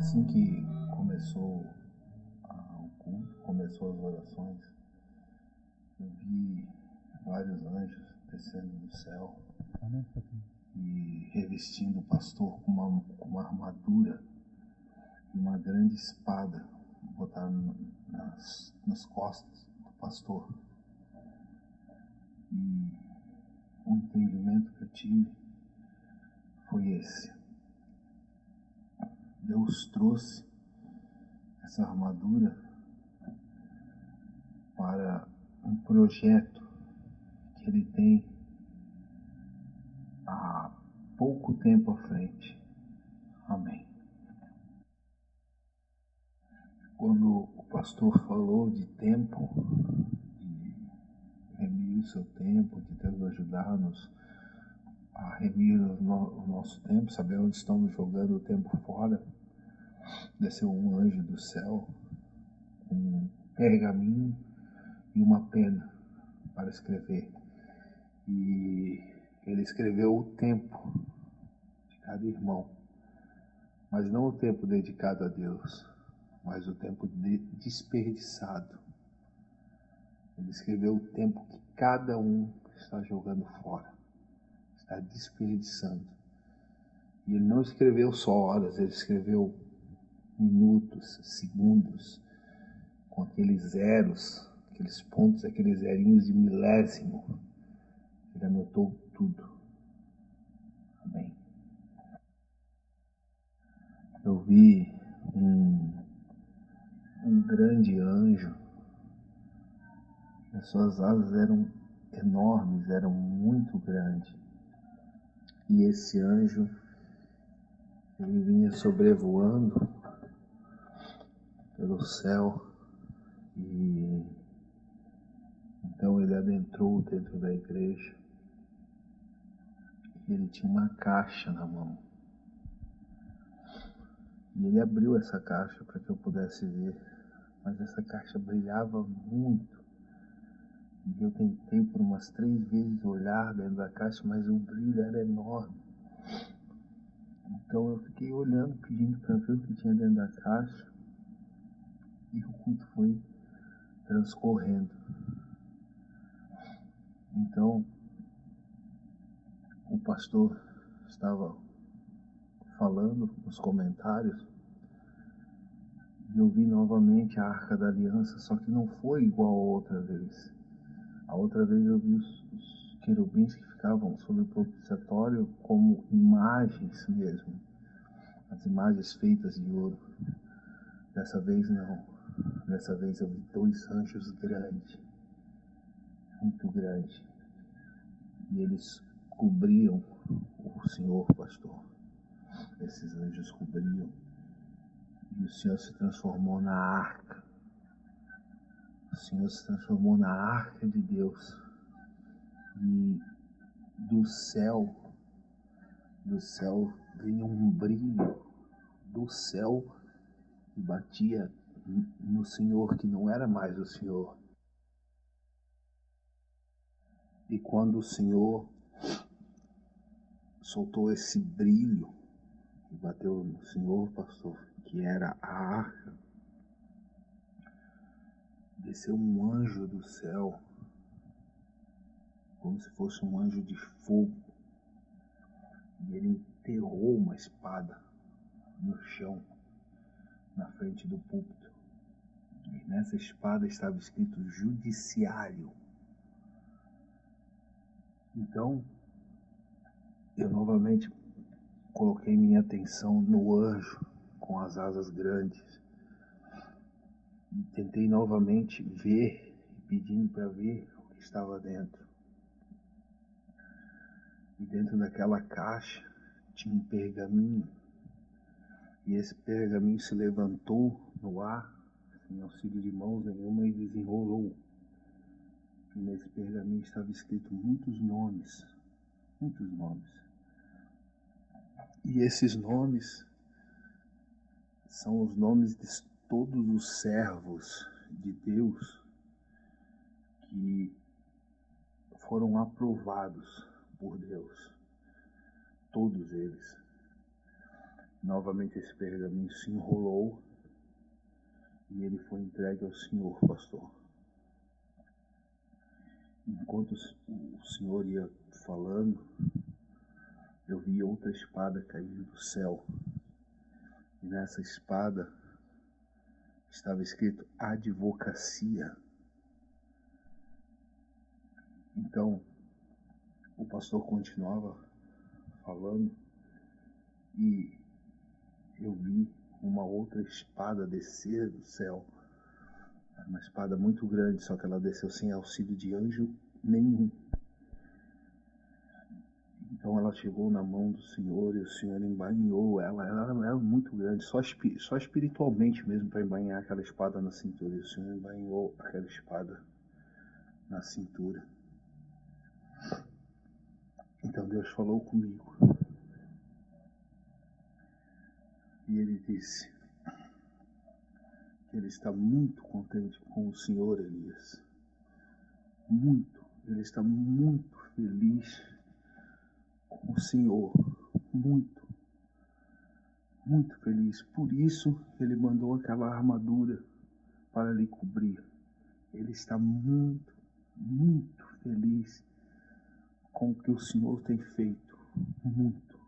Assim que começou o culto, começou as orações, eu vi vários anjos descendo do céu e revestindo o pastor com uma armadura e uma grande espada, botaram nas costas do pastor. E o entendimento que eu tive foi esse: Deus trouxe essa armadura para um projeto que Ele tem há pouco tempo à frente. Amém. Quando o pastor falou de tempo, de remir o seu tempo, de Deus ajudar-nos a remir o nosso tempo, saber onde estamos jogando o tempo fora, desceu um anjo do céu, um pergaminho e uma pena para escrever. E ele escreveu o tempo de cada irmão, mas não o tempo dedicado a Deus, mas o tempo desperdiçado. Ele escreveu o tempo que cada um está jogando fora, está desperdiçando. E ele não escreveu só horas, ele escreveu minutos, segundos, com aqueles zeros, aqueles pontos, aqueles zerinhos de milésimo. Ele anotou tudo. Amém. Eu vi um grande anjo. As suas asas eram enormes, eram muito grandes. E esse anjo, ele vinha sobrevoando pelo céu. E então ele adentrou dentro da igreja. E ele tinha uma caixa na mão. E ele abriu essa caixa para que eu pudesse ver. Mas essa caixa brilhava muito. E eu tentei por umas 3 vezes olhar dentro da caixa, mas o brilho era enorme. Então eu fiquei olhando, pedindo para ver o que tinha dentro da caixa. E o culto foi transcorrendo. Então o pastor estava falando nos comentários e eu vi novamente a Arca da Aliança, só que não foi igual a outra vez. A outra vez eu vi os querubins que ficavam sobre o propiciatório como imagens mesmo, as imagens feitas de ouro. Dessa vez não. Dessa vez eu vi 2 anjos grandes, muito grandes, e eles cobriam o Senhor, pastor. Esses anjos cobriam, e o Senhor se transformou na arca. O Senhor se transformou na arca de Deus. E do céu vinha um brilho do céu e batia no Senhor, que não era mais o Senhor. E quando o Senhor soltou esse brilho e bateu no Senhor, pastor, que era a arca, desceu um anjo do céu, como se fosse um anjo de fogo, e ele enterrou uma espada no chão, na frente do púlpito. E nessa espada estava escrito judiciário. Então, eu novamente coloquei minha atenção no anjo com as asas grandes e tentei novamente ver, pedindo para ver o que estava dentro. E dentro daquela caixa tinha um pergaminho, e esse pergaminho se levantou no ar, sem auxílio de mãos nenhuma, e desenrolou. E nesse pergaminho estava escrito muitos nomes. E esses nomes são os nomes de todos os servos de Deus que foram aprovados por Deus. Todos eles. Novamente esse pergaminho se enrolou e ele foi entregue ao senhor, pastor. Enquanto o senhor ia falando, eu vi outra espada cair do céu. E nessa espada estava escrito advocacia. Então, o pastor continuava falando e eu vi uma outra espada descer do céu. Uma espada muito grande, só que ela desceu sem auxílio de anjo nenhum. Então ela chegou na mão do Senhor e o Senhor embainhou ela. Ela era muito grande, só espiritualmente mesmo para embainhar aquela espada na cintura. E o Senhor embainhou aquela espada na cintura. Então Deus falou comigo. E Ele disse que Ele está muito contente com o Senhor, Elias. Muito. Ele está muito feliz com o Senhor. Muito. Muito feliz. Por isso Ele mandou aquela armadura para lhe cobrir. Ele está muito, muito feliz com o que o Senhor tem feito. Muito.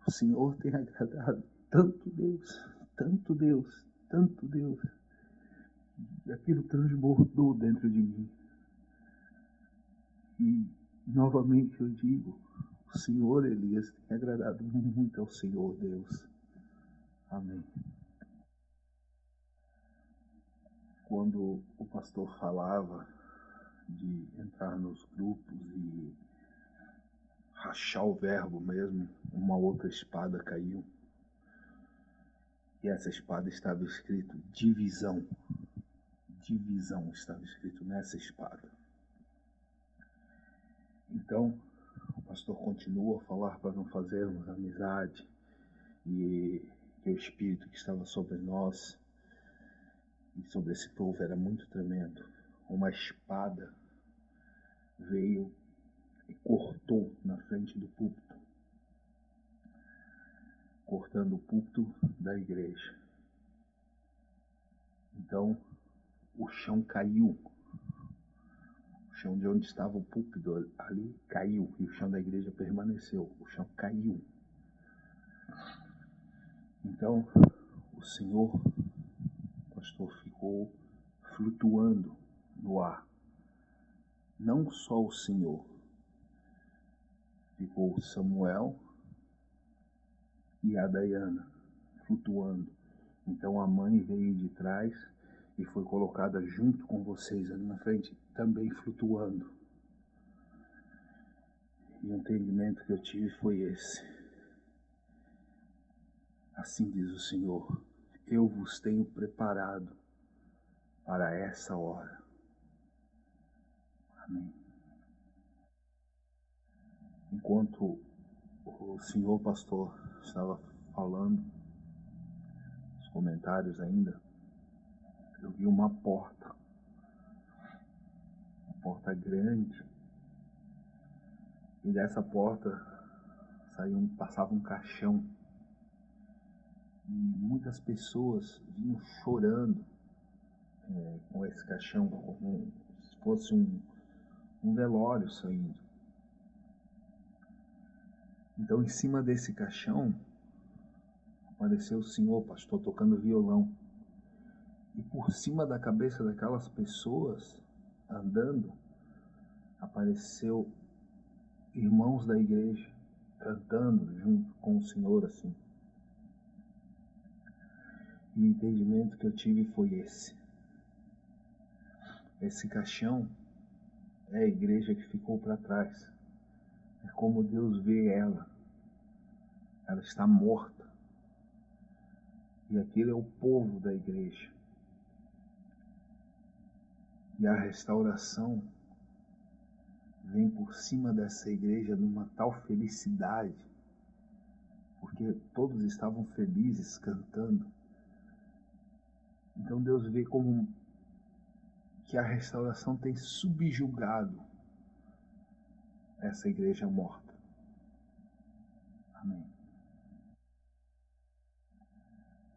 O Senhor tem agradado tanto Deus, tanto Deus, tanto Deus. E aquilo transbordou dentro de mim. E novamente eu digo, o Senhor Elias tem agradado muito ao Senhor Deus. Amém. Quando o pastor falava de entrar nos grupos e rachar o verbo mesmo, uma outra espada caiu. E essa espada estava escrito divisão. Divisão estava escrito nessa espada. Então, o pastor continua a falar para não fazermos amizade e que o Espírito que estava sobre nós e sobre esse povo era muito tremendo. Uma espada veio e cortou na frente do púlpito, cortando o púlpito da igreja. Então, o chão caiu. O chão de onde estava o púlpito ali caiu e o chão da igreja permaneceu. O chão caiu. Então, o Senhor, o pastor, ficou flutuando no ar. Não só o Senhor. Ficou Samuel e a Dayana flutuando. Então a mãe veio de trás e foi colocada junto com vocês ali na frente, também flutuando. E o entendimento que eu tive foi esse. Assim diz o Senhor, eu vos tenho preparado para essa hora. Amém. Enquanto o senhor pastor estava falando, os comentários ainda, eu vi uma porta grande, e dessa porta passava um caixão, e muitas pessoas vinham chorando com esse caixão, como se fosse um velório saindo. Então, em cima desse caixão, apareceu o senhor pastor tocando violão. E por cima da cabeça daquelas pessoas, andando, apareceu irmãos da igreja, cantando junto com o Senhor, assim. E o entendimento que eu tive foi esse. Esse caixão é a igreja que ficou para trás. É como Deus vê ela. Ela está morta. E aquele é o povo da igreja. E a restauração vem por cima dessa igreja numa tal felicidade, porque todos estavam felizes cantando. Então Deus vê como que a restauração tem subjugado essa igreja morta. Amém.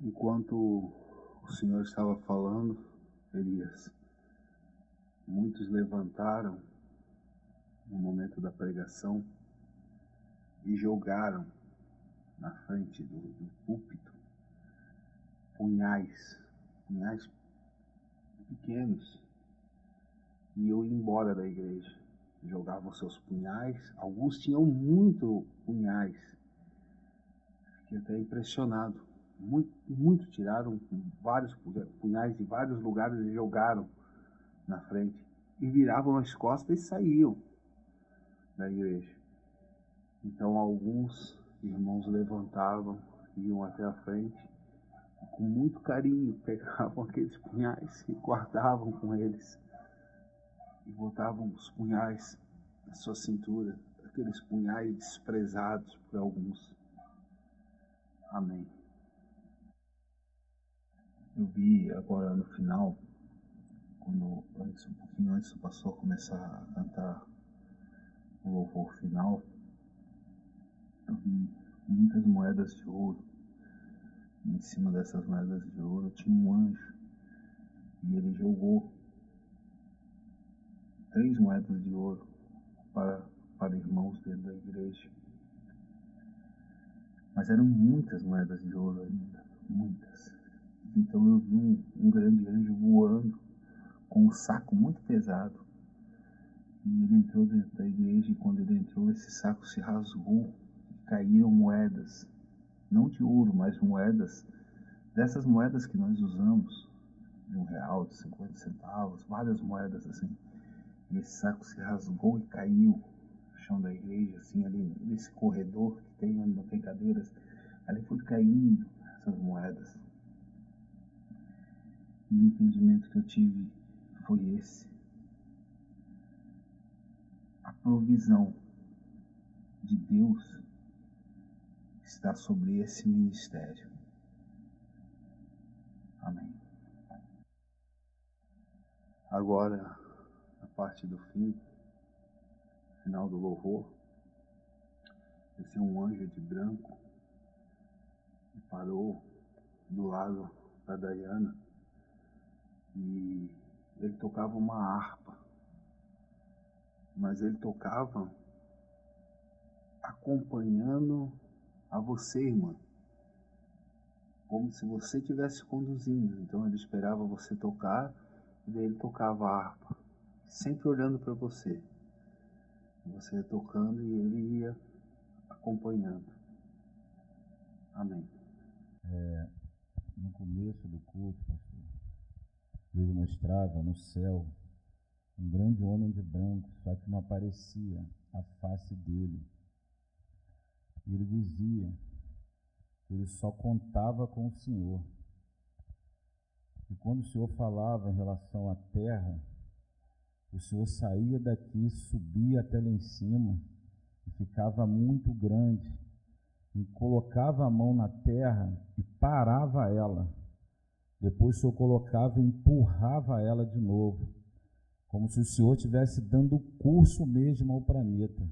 Enquanto o Senhor estava falando, Elias, muitos levantaram no momento da pregação e jogaram na frente do púlpito punhais pequenos, e eu ia embora da igreja. Jogavam seus punhais, alguns tinham muito punhais. Fiquei até impressionado. Muito tiraram vários punhais de vários lugares e jogaram na frente. E viravam as costas e saíam da igreja. Então alguns irmãos levantavam, iam até a frente, e com muito carinho pegavam aqueles punhais e guardavam com eles. E botavam os punhais na sua cintura, aqueles punhais desprezados por alguns. Amém. Eu vi agora no final, um pouquinho antes do pastor começar a cantar o louvor final, eu vi muitas moedas de ouro. E em cima dessas moedas de ouro tinha um anjo, e ele jogou 3 moedas de ouro para irmãos dentro da igreja. Mas eram muitas moedas de ouro ainda, muitas. Então eu vi um grande anjo voando com um saco muito pesado. E ele entrou dentro da igreja, e quando ele entrou, esse saco se rasgou e caíram moedas, não de ouro, mas moedas, dessas moedas que nós usamos, de R$1, de 50 centavos, várias moedas assim. E esse saco se rasgou e caiu no chão da igreja, assim, ali nesse corredor que tem, onde não tem cadeiras. Ali foi caindo essas moedas. E o entendimento que eu tive foi esse. A provisão de Deus está sobre esse ministério. Amém. Agora, a parte do fim, final do louvor, desceu um anjo de branco e parou do lado da Dayana, e ele tocava uma harpa, mas ele tocava acompanhando a você, irmã, como se você estivesse conduzindo. Então ele esperava você tocar, e daí ele tocava a harpa, sempre olhando para você. Você ia tocando e ele ia acompanhando. Amém. No começo do culto, pastor, Deus mostrava no céu um grande homem de branco, só que não aparecia a face dele. E ele dizia que ele só contava com o Senhor. E quando o Senhor falava em relação à terra, o Senhor saía daqui, subia até lá em cima, e ficava muito grande, e colocava a mão na terra e parava ela. Depois o Senhor colocava e empurrava ela de novo, como se o Senhor estivesse dando curso mesmo ao planeta.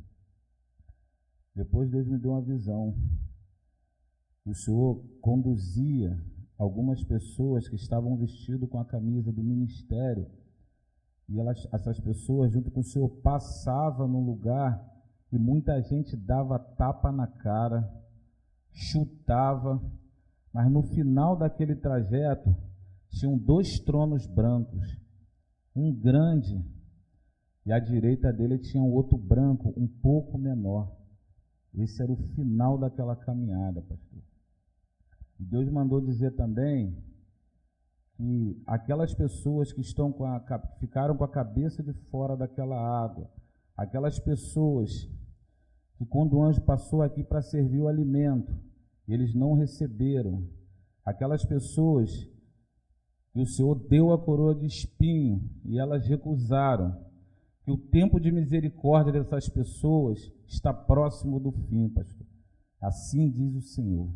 Depois Deus me deu uma visão. O Senhor conduzia algumas pessoas que estavam vestidas com a camisa do ministério, e essas pessoas, junto com o Senhor, passavam num lugar e muita gente dava tapa na cara, chutava, mas no final daquele trajeto tinham 2 tronos brancos, um grande, e à direita dele tinha um outro branco, um pouco menor. Esse era o final daquela caminhada, pastor. E Deus mandou dizer também que aquelas pessoas que ficaram com a cabeça de fora daquela água, aquelas pessoas que quando o anjo passou aqui para servir o alimento, eles não receberam, aquelas pessoas que o Senhor deu a coroa de espinho e elas recusaram, que o tempo de misericórdia dessas pessoas está próximo do fim, pastor. Assim diz o Senhor.